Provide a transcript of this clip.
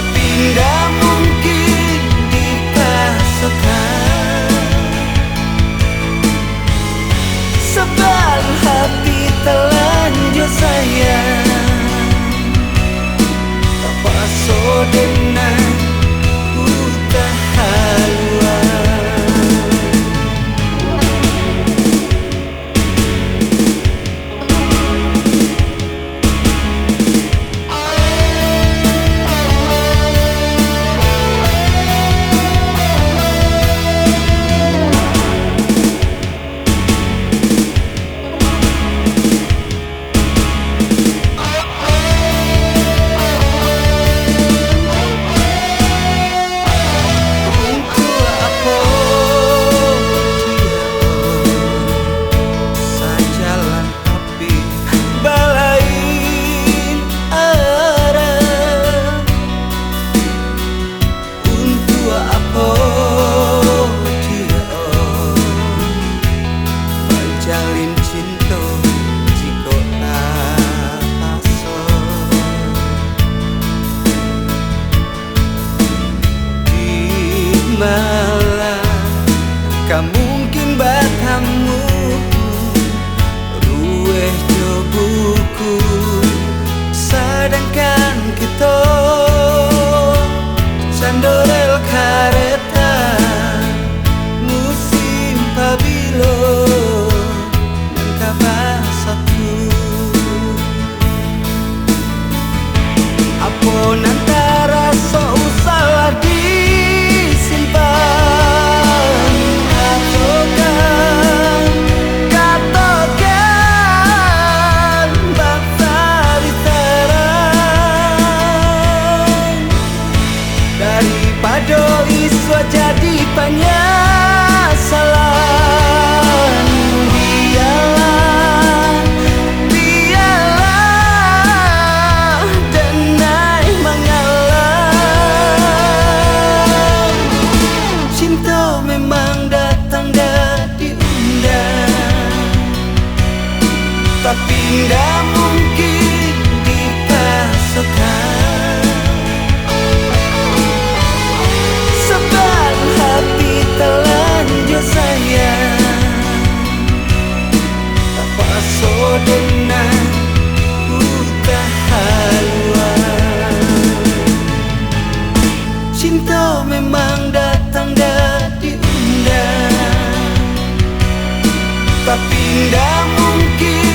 tapi nggak mungkin dipaksakan. Sebab hati telanjur sayang, terpaksa dengan buta haluan. Jalin cinta jika tak paso, di malam kamu mungkin batamu ruweh jo buku, sedangkan kita sandorel kareta musim pabilo apun antara seusah disimpan, katakan bangsa diterang daripada isu jadi penyesalan. Tapi nggak mungkin dipaksakan. Sebab hati telanjur sayang, terpaksa dengan buta haluan. Cinta memang datang dan diundang, tapi nggak mungkin